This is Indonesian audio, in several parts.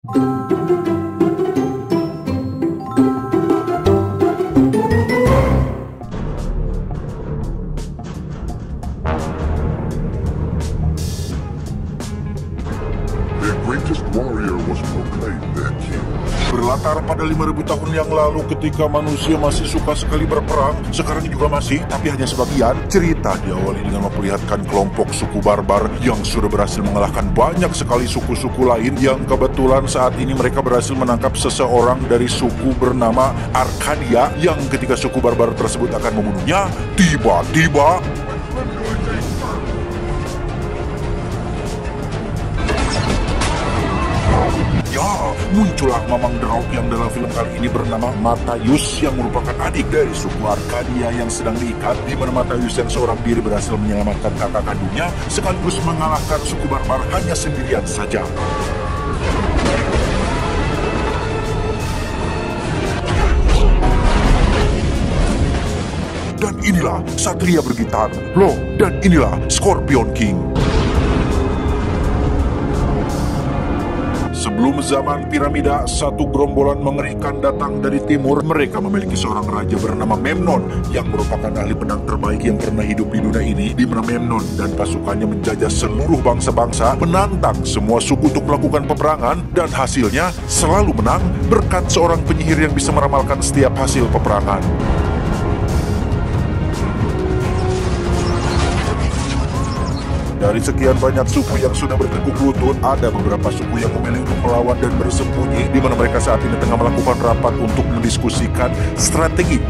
The greatest warrior was proclaimed their king. Berlatar pada 5.000 tahun yang lalu ketika manusia masih suka sekali berperang, sekarang juga masih, tapi hanya sebagian. Cerita diawali dengan memperlihatkan kelompok suku barbar yang sudah berhasil mengalahkan banyak sekali suku-suku lain yang kebetulan saat ini mereka berhasil menangkap seseorang dari suku bernama Arcadia yang ketika suku barbar tersebut akan membunuhnya, tiba-tiba muncullah Mamang Draug yang dalam film kali ini bernama Matthaius yang merupakan adik dari suku Arcadia yang sedang diikat, di mana Matthaius yang seorang diri berhasil menyelamatkan kakak kandungnya sekaligus mengalahkan suku barbar hanya sendirian saja. Dan inilah Satria bergitar, loh, dan inilah Scorpion King. Sebelum zaman piramida, satu gerombolan mengerikan datang dari timur. Mereka memiliki seorang raja bernama Memnon yang merupakan ahli pedang terbaik yang pernah hidup di dunia ini, di mana Memnon dan pasukannya menjajah seluruh bangsa-bangsa, menantang semua suku untuk melakukan peperangan, dan hasilnya selalu menang berkat seorang penyihir yang bisa meramalkan setiap hasil peperangan. Dari sekian banyak suku yang sudah bertekuk lutut, ada beberapa suku yang memilih untuk melawan dan bersembunyi, di mana mereka saat ini tengah melakukan rapat untuk mendiskusikan strategi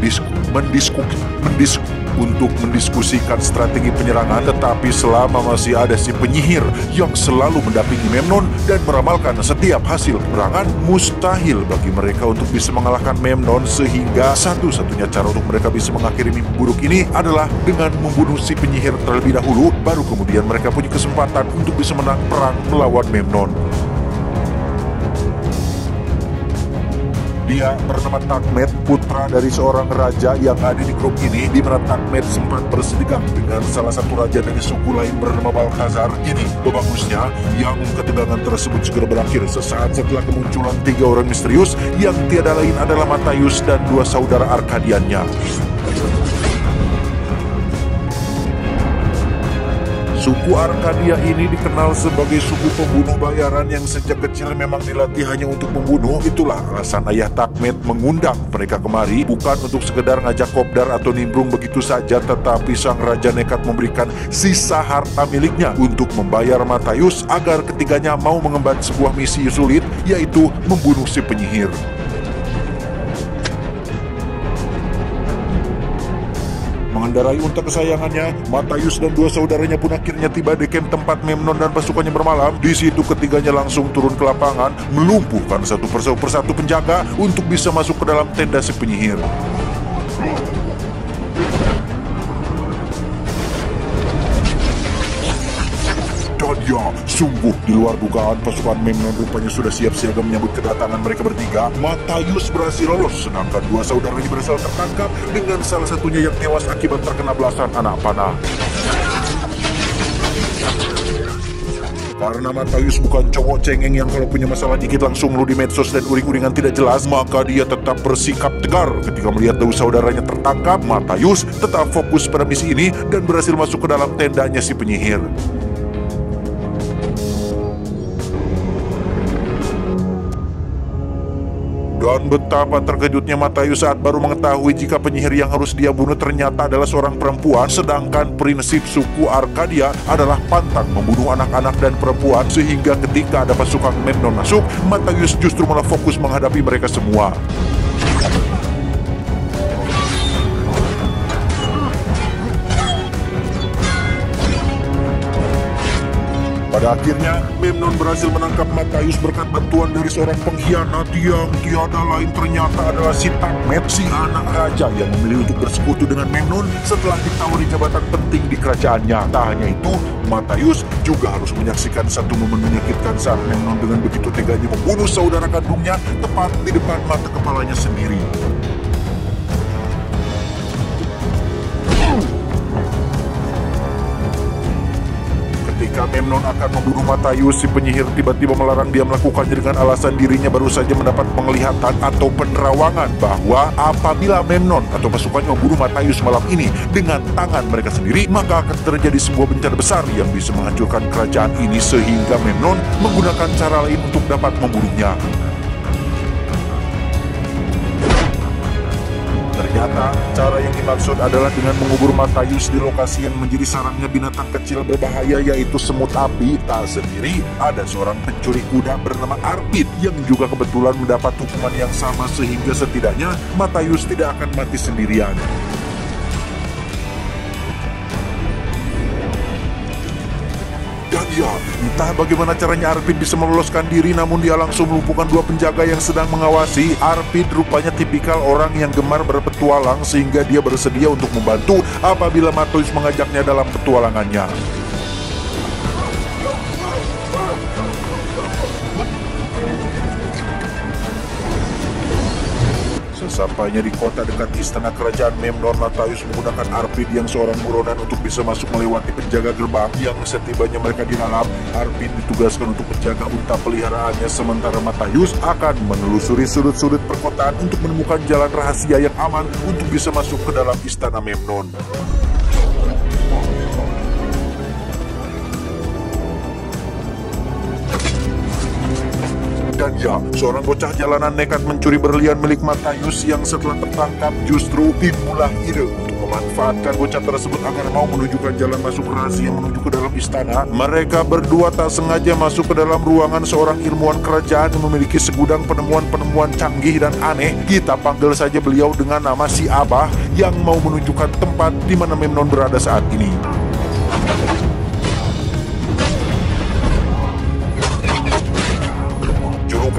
mendiskusikan strategi penyerangan. Tetapi selama masih ada si penyihir yang selalu mendampingi Memnon dan meramalkan setiap hasil peperangan, mustahil bagi mereka untuk bisa mengalahkan Memnon, sehingga satu-satunya cara untuk mereka bisa mengakhiri mimpi buruk ini adalah dengan membunuh si penyihir terlebih dahulu, baru kemudian mereka punya kesempatan untuk bisa menang perang melawan Memnon. Dia bernama Takmet, putra dari seorang raja yang ada di grup ini, di mana Takmet sempat bersetegang dengan salah satu raja dari suku lain bernama Balthazar. Ini bagusnya yang ketegangan tersebut segera berakhir sesaat setelah kemunculan 3 orang misterius yang tiada lain adalah Matthaius dan 2 saudara Arkadiannya. Suku Arcadia ini dikenal sebagai suku pembunuh bayaran yang sejak kecil memang dilatih hanya untuk membunuh. Itulah alasan ayah Takmet mengundang mereka kemari, bukan untuk sekedar ngajak kopdar atau nimbrung begitu saja, tetapi sang raja nekat memberikan sisa harta miliknya untuk membayar Matthaius agar ketiganya mau mengemban sebuah misi sulit, yaitu membunuh si penyihir. Mengendarai unta kesayangannya, Matthaius dan 2 saudaranya pun akhirnya tiba di camp tempat Memnon dan pasukannya bermalam. Di situ ketiganya langsung turun ke lapangan, melumpuhkan satu persatu penjaga untuk bisa masuk ke dalam tenda si penyihir. Dan ya, sungguh di luar dugaan, pasukan Memnon rupanya sudah siap siaga menyambut kedatangan mereka bertiga. Matthaius berhasil lolos, sedangkan 2 saudaranya berhasil tertangkap, dengan salah satunya yang tewas akibat terkena belasan anak panah. Karena Matthaius bukan cowok cengeng yang kalau punya masalah dikit langsung lu di medsos dan uring-uringan tidak jelas, maka dia tetap bersikap tegar ketika melihat 2 saudaranya tertangkap. Matthaius tetap fokus pada misi ini dan berhasil masuk ke dalam tendanya si penyihir. Dan betapa terkejutnya Matthaius saat baru mengetahui jika penyihir yang harus dia bunuh ternyata adalah seorang perempuan, sedangkan prinsip suku Arcadia adalah pantang membunuh anak-anak dan perempuan, sehingga ketika ada pasukan Memnon masuk, Matthaius justru malah fokus menghadapi mereka semua. Pada akhirnya, Memnon berhasil menangkap Matthaius berkat bantuan dari seorang pengkhianat yang tiada lain ternyata adalah si Takmet, si anak raja yang memilih untuk bersekutu dengan Memnon setelah ditawari jabatan penting di kerajaannya. Tak hanya itu, Matthaius juga harus menyaksikan satu momen menyakitkan saat Memnon dengan begitu teganya membunuh saudara kandungnya tepat di depan mata kepalanya sendiri. Ketika Memnon akan membunuh Matthäus, si penyihir tiba-tiba melarang dia melakukannya dengan alasan dirinya baru saja mendapat penglihatan atau penerawangan bahwa apabila Memnon atau pasukannya membunuh Matthäus malam ini dengan tangan mereka sendiri, maka akan terjadi sebuah bencana besar yang bisa menghancurkan kerajaan ini, sehingga Memnon menggunakan cara lain untuk dapat membunuhnya. Ternyata, cara yang dimaksud adalah dengan mengubur Matthäus di lokasi yang menjadi sarangnya binatang kecil berbahaya, yaitu semut api. Tak sendiri, ada seorang pencuri kuda bernama Arpid yang juga kebetulan mendapat hukuman yang sama, sehingga setidaknya Matthäus tidak akan mati sendirian. Dan ya, entah bagaimana caranya Arpid bisa meloloskan diri, namun dia langsung melumpuhkan dua penjaga yang sedang mengawasi. Arpid rupanya tipikal orang yang gemar berpetualang, sehingga dia bersedia untuk membantu apabila Matthäus mengajaknya dalam petualangannya. Sesampainya di kota dekat istana kerajaan Memnon, Matthäus menggunakan Arpid yang seorang buronan untuk bisa masuk melewati penjaga gerbang. Yang setibanya mereka di dalam, Arpid ditugaskan untuk menjaga unta peliharaannya, sementara Matthäus akan menelusuri sudut-sudut perkotaan untuk menemukan jalan rahasia yang aman untuk bisa masuk ke dalam istana Memnon. Dan ya, seorang bocah jalanan nekat mencuri berlian milik Matthäus yang setelah tertangkap justru timbullah ide untuk memanfaatkan bocah tersebut agar mau menunjukkan jalan masuk rahasia menuju ke dalam istana. Mereka berdua tak sengaja masuk ke dalam ruangan seorang ilmuwan kerajaan yang memiliki segudang penemuan-penemuan canggih dan aneh. Kita panggil saja beliau dengan nama si Abah, yang mau menunjukkan tempat di mana Memnon berada saat ini.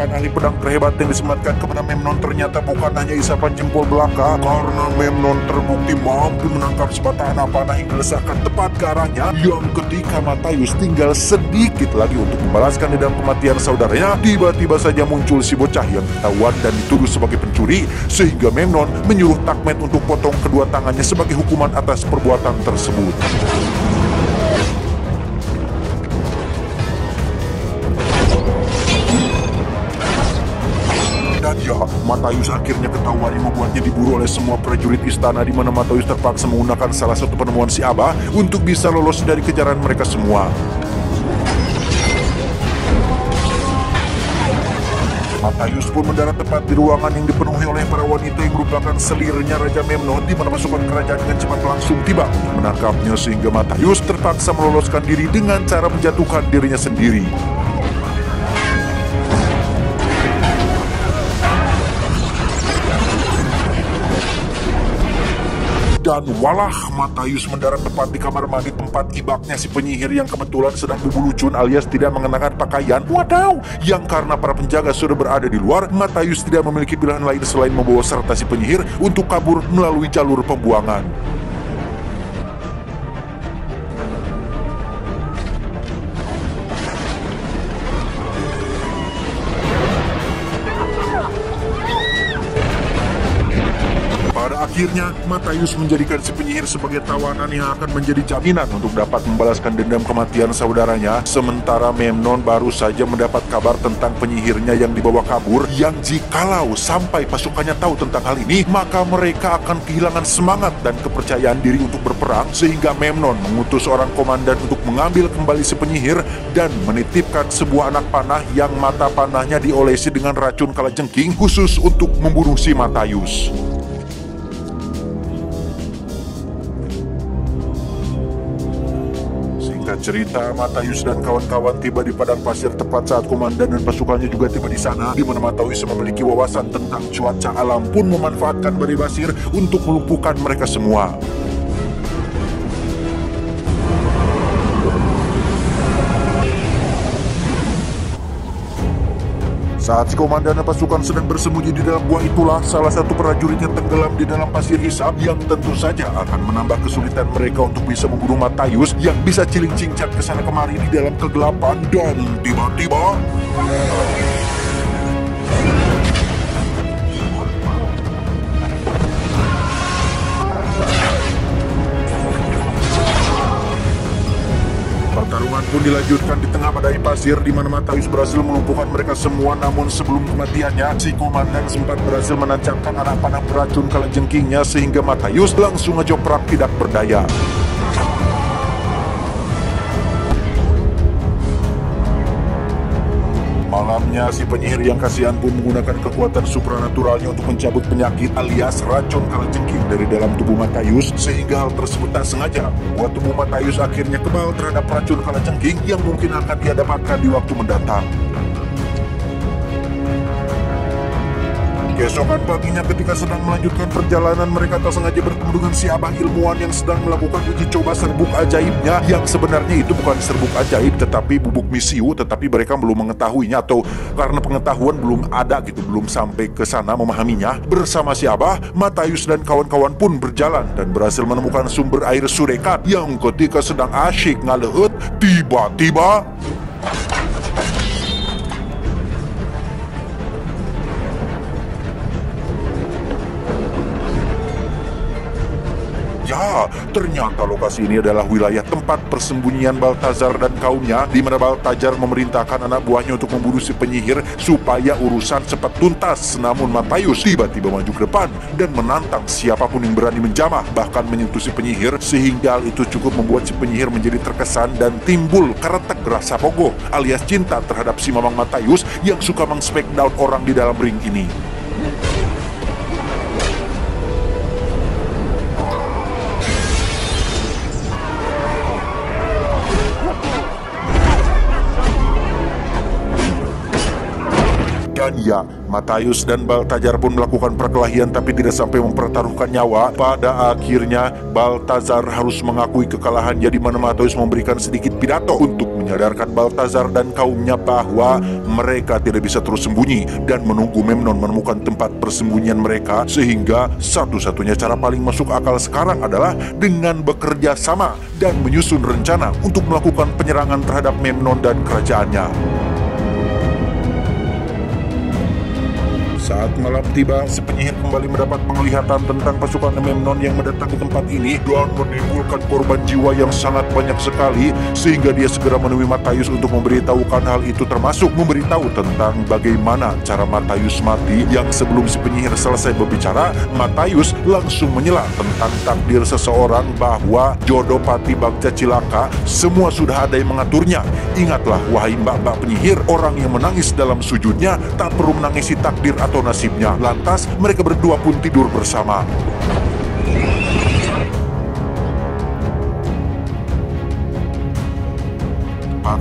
Ahli pedang terhebat yang disematkan kepada Memnon ternyata bukan hanya isapan jempol belaka, karena Memnon terbukti mampu menangkap sebatang anak panah yang dilesakkan tepat ke arahnya, yang ketika Matthäus tinggal sedikit lagi untuk membalaskan dendam kematian saudaranya, tiba-tiba saja muncul si bocah yang ketahuan dan dituduh sebagai pencuri, sehingga Memnon menyuruh Takmet untuk potong kedua tangannya sebagai hukuman atas perbuatan tersebut. Dan ya, Matthäus akhirnya ketahuan yang membuatnya diburu oleh semua prajurit istana, di mana Matthäus terpaksa menggunakan salah satu penemuan si Abah untuk bisa lolos dari kejaran mereka semua. Matthäus pun mendarat tepat di ruangan yang dipenuhi oleh para wanita yang merupakan selirnya Raja Memnon, di mana pasukan kerajaan dengan cepat langsung tiba menangkapnya, sehingga Matthäus terpaksa meloloskan diri dengan cara menjatuhkan dirinya sendiri. Dan walah, Matthäus mendarat tepat di kamar mandi tempat ibaknya si penyihir yang kebetulan sedang bubulucun alias tidak mengenakan pakaian. Wadaw! Yang karena para penjaga sudah berada di luar, Matthäus tidak memiliki pilihan lain selain membawa serta si penyihir untuk kabur melalui jalur pembuangan. Akhirnya, Matthäus menjadikan si penyihir sebagai tawanan yang akan menjadi jaminan untuk dapat membalaskan dendam kematian saudaranya. Sementara Memnon baru saja mendapat kabar tentang penyihirnya yang dibawa kabur, yang jikalau sampai pasukannya tahu tentang hal ini, maka mereka akan kehilangan semangat dan kepercayaan diri untuk berperang, sehingga Memnon mengutus seorang komandan untuk mengambil kembali si penyihir dan menitipkan sebuah anak panah yang mata panahnya diolesi dengan racun kalajengking khusus untuk membunuh si Matthäus. Cerita, Matthäus dan kawan-kawan tiba di padang pasir tepat saat komandan dan pasukannya juga tiba di sana, di mana Matthäus memiliki wawasan tentang cuaca alam pun memanfaatkan badai basir untuk melumpuhkan mereka semua. Saat si komandan dan pasukan sedang bersembunyi di dalam gua itulah, salah satu prajuritnya tenggelam di dalam pasir hisap, yang tentu saja akan menambah kesulitan mereka untuk bisa membunuh Matthäus yang bisa ciling-cincang ke sana kemari di dalam kegelapan. Dan tiba-tiba pertarungan pun dilanjutkan di tengah badai pasir di mana Matthäus berhasil melumpuhkan mereka semua. Namun sebelum kematiannya, si komandan sempat berhasil menancapkan anak panah beracun kalajengkingnya sehingga Matthäus langsung ngejoprak tidak berdaya. Malamnya, si penyihir yang kasihan pun menggunakan kekuatan supranaturalnya untuk mencabut penyakit alias racun kalajengking dari dalam tubuh Matthäus, sehingga hal tersebut tak sengaja membuat tubuh Matthäus akhirnya kebal terhadap racun kalajengking yang mungkin akan dia dapatkan di waktu mendatang. Keesokan paginya ketika sedang melanjutkan perjalanan, mereka tak sengaja bertemu dengan si abah ilmuwan yang sedang melakukan uji coba serbuk ajaibnya, yang sebenarnya itu bukan serbuk ajaib tetapi bubuk misiu, tetapi mereka belum mengetahuinya atau karena pengetahuan belum ada gitu, belum sampai ke sana memahaminya. Bersama si abah, Matthäus dan kawan-kawan pun berjalan dan berhasil menemukan sumber air surekat yang ketika sedang asyik ngaleut, tiba-tiba ya, ternyata lokasi ini adalah wilayah tempat persembunyian Balthazar dan kaumnya, di mana Balthazar memerintahkan anak buahnya untuk membunuh si penyihir supaya urusan cepat tuntas. Namun Matthäus tiba-tiba maju ke depan dan menantang siapapun yang berani menjamah, bahkan menyentuh si penyihir, sehingga hal itu cukup membuat si penyihir menjadi terkesan dan timbul karetek rasa pogo alias cinta terhadap si mamang Matthäus yang suka meng-smackdown orang di dalam ring ini. Dan ya, Matthäus dan Balthazar pun melakukan perkelahian tapi tidak sampai mempertaruhkan nyawa. Pada akhirnya Balthazar harus mengakui kekalahannya, di mana Matthäus memberikan sedikit pidato untuk menyadarkan Balthazar dan kaumnya bahwa mereka tidak bisa terus sembunyi dan menunggu Memnon menemukan tempat persembunyian mereka, sehingga satu-satunya cara paling masuk akal sekarang adalah dengan bekerja sama dan menyusun rencana untuk melakukan penyerangan terhadap Memnon dan kerajaannya. Saat malam tiba, si penyihir kembali mendapat penglihatan tentang pasukan Memnon yang mendatangi tempat ini dan menimbulkan korban jiwa yang sangat banyak sekali, sehingga dia segera menemui Matthäus untuk memberitahukan hal itu, termasuk memberitahu tentang bagaimana cara Matthäus mati. Yang sebelum si penyihir selesai berbicara, Matthäus langsung menyela tentang takdir seseorang bahwa jodoh pati bagja cilaka semua sudah ada yang mengaturnya. Ingatlah wahai mbak-mbak penyihir, orang yang menangis dalam sujudnya tak perlu menangisi takdir atau nasibnya. Lantas mereka berdua pun tidur bersama.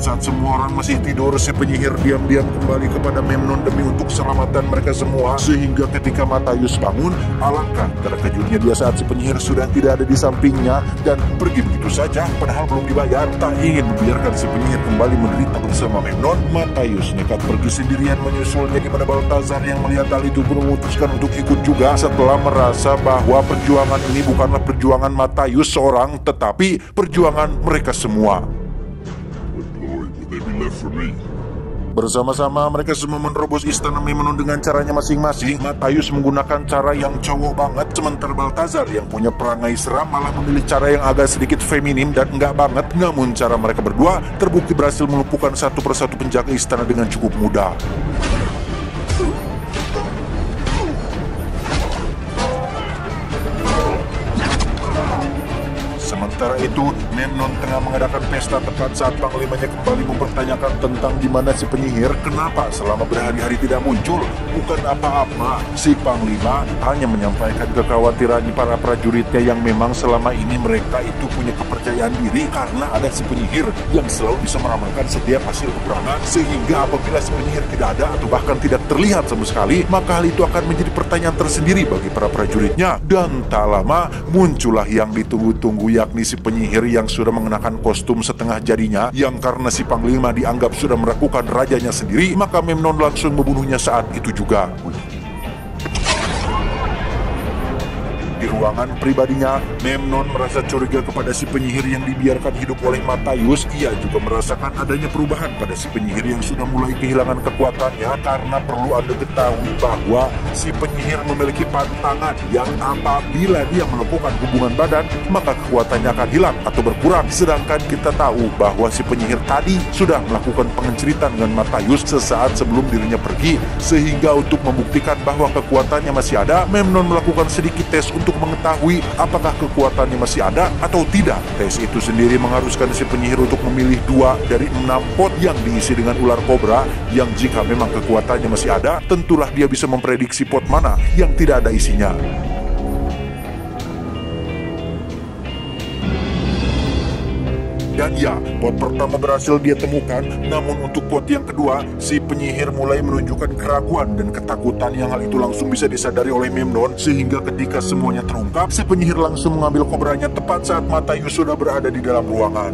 Saat semua orang masih tidur, si penyihir diam-diam kembali kepada Memnon demi untuk keselamatan mereka semua, sehingga ketika Matthäus bangun, alangkah terkejutnya dia saat si penyihir sudah tidak ada di sampingnya dan pergi begitu saja padahal belum dibayar. Tak ingin membiarkan si penyihir kembali menderita bersama Memnon, Matthäus nekat pergi sendirian menyusulnya, di mana Balthazar yang melihat hal itu pun memutuskan untuk ikut juga setelah merasa bahwa perjuangan ini bukanlah perjuangan Matthäus seorang tetapi perjuangan mereka semua. Bersama-sama mereka semua menerobos istana Memnon dengan caranya masing-masing. Matthäus menggunakan cara yang cowok banget, sementara Balthazar yang punya perangai seram malah memilih cara yang agak sedikit feminim dan enggak banget. Namun cara mereka berdua terbukti berhasil melumpuhkan satu persatu penjaga istana dengan cukup mudah. Sementara itu, Memnon tengah mengadakan pesta tepat saat panglimanya kembali mempertanyakan tentang di mana si penyihir, kenapa selama berhari-hari tidak muncul. Bukan apa-apa, si panglima hanya menyampaikan kekhawatiran para prajuritnya yang memang selama ini mereka itu punya kepercayaan diri karena ada si penyihir yang selalu bisa meramalkan setiap hasil peperangan, sehingga apabila si penyihir tidak ada atau bahkan tidak terlihat sama sekali, maka hal itu akan menjadi pertanyaan tersendiri bagi para prajuritnya. Dan tak lama muncullah yang ditunggu-tunggu, yakni si penyihir yang sudah mengenakan kostum setengah jadinya, yang karena si panglima dianggap sudah meragukan rajanya sendiri, maka Memnon langsung membunuhnya saat itu juga. Di ruangan pribadinya, Memnon merasa curiga kepada si penyihir yang dibiarkan hidup oleh Matthaius. Ia juga merasakan adanya perubahan pada si penyihir yang sudah mulai kehilangan kekuatannya, karena perlu Anda ketahui bahwa si penyihir memiliki pantangan yang apabila dia melakukan hubungan badan, maka kekuatannya akan hilang atau berkurang. Sedangkan kita tahu bahwa si penyihir tadi sudah melakukan pengenceritan dengan Matthaius sesaat sebelum dirinya pergi, sehingga untuk membuktikan bahwa kekuatannya masih ada, Memnon melakukan sedikit tes untuk mengetahui apakah kekuatannya masih ada atau tidak. Tes itu sendiri mengharuskan si penyihir untuk memilih 2 dari 6 pot yang diisi dengan ular kobra, yang jika memang kekuatannya masih ada, tentulah dia bisa memprediksi pot mana yang tidak ada isinya. Dan ya, pot pertama berhasil dia temukan, namun untuk pot yang kedua, si penyihir mulai menunjukkan keraguan dan ketakutan yang hal itu langsung bisa disadari oleh Memnon, sehingga ketika semuanya terungkap, si penyihir langsung mengambil kobranya tepat saat Matthaius sudah berada di dalam ruangan.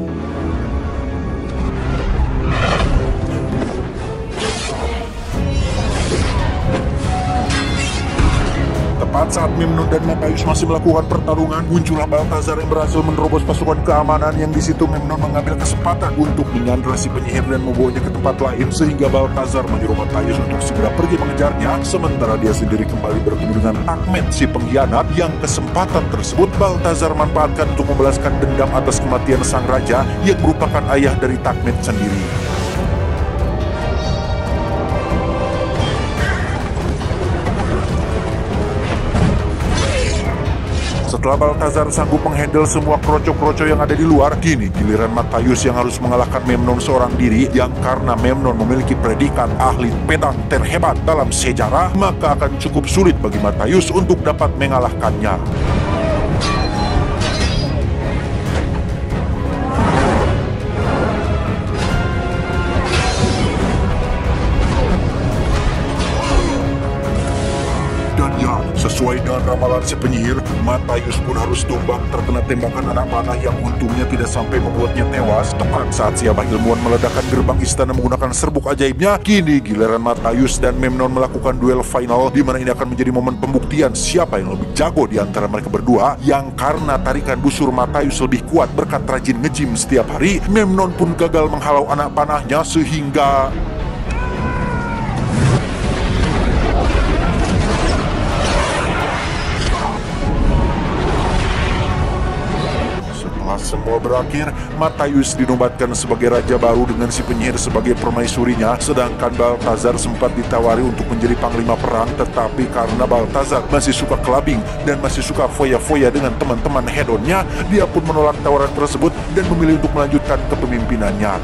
Tepat saat Memnon dan Matthaius masih melakukan pertarungan, muncullah Balthazar yang berhasil menerobos pasukan keamanan, yang di situ Memnon mengambil kesempatan untuk menyandra si penyihir dan membawanya ke tempat lain, sehingga Balthazar menyuruh Matthaius untuk segera pergi mengejarnya, sementara dia sendiri kembali bertemu dengan Takmet si pengkhianat, yang kesempatan tersebut Balthazar manfaatkan untuk membalaskan dendam atas kematian sang raja yang merupakan ayah dari Takmet sendiri. Setelah Balthazar sanggup menghandle semua kroco-kroco yang ada di luar, kini giliran Matthaius yang harus mengalahkan Memnon seorang diri, yang karena Memnon memiliki predikat ahli pedang terhebat dalam sejarah, maka akan cukup sulit bagi Matthaius untuk dapat mengalahkannya. Sesuai dengan ramalan si penyihir, Matthaius pun harus tumbang terkena tembakan anak panah yang untungnya tidak sampai membuatnya tewas. Tepat saat si abah ilmuwan meledakkan gerbang istana menggunakan serbuk ajaibnya, kini giliran Matthaius dan Memnon melakukan duel final, di mana ini akan menjadi momen pembuktian siapa yang lebih jago di antara mereka berdua, yang karena tarikan busur Matthaius lebih kuat berkat rajin nge-gym setiap hari, Memnon pun gagal menghalau anak panahnya, sehingga semua berakhir. Matthaius dinobatkan sebagai raja baru dengan si penyihir sebagai permaisurinya, sedangkan Balthazar sempat ditawari untuk menjadi panglima perang, tetapi karena Balthazar masih suka clubbing dan masih suka foya-foya dengan teman-teman hedonnya, dia pun menolak tawaran tersebut dan memilih untuk melanjutkan kepemimpinannya.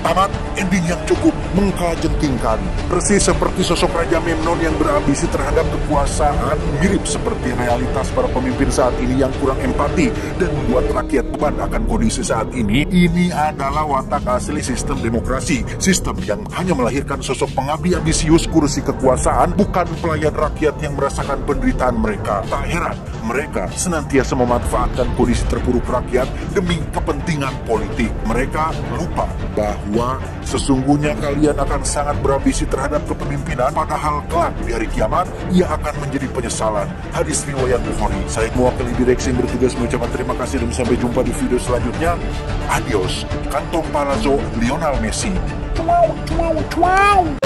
Tamat, ending yang cukup mengkajengtingkan. Persis seperti sosok Raja Memnon yang berambisi terhadap kekuasaan, mirip seperti realitas para pemimpin saat ini yang kurang empati dan membuat rakyat beban akan kondisi saat ini. Ini adalah watak asli sistem demokrasi, sistem yang hanya melahirkan sosok pengabdi ambisius kursi kekuasaan, bukan pelayan rakyat yang merasakan penderitaan mereka. Tak heran mereka senantiasa memanfaatkan kondisi terpuruk rakyat demi kepentingan politik. Mereka lupa bahwa sesungguhnya kalian akan sangat berambisi terhadap kepemimpinan, padahal kelak di hari kiamat ia akan menjadi penyesalan. Hadis riwayat Bukhari. Saya mewakili direksi yang bertugas mengucapkan terima kasih dan sampai jumpa di video selanjutnya. Adios, kantong palazzo Lionel Messi. Wow.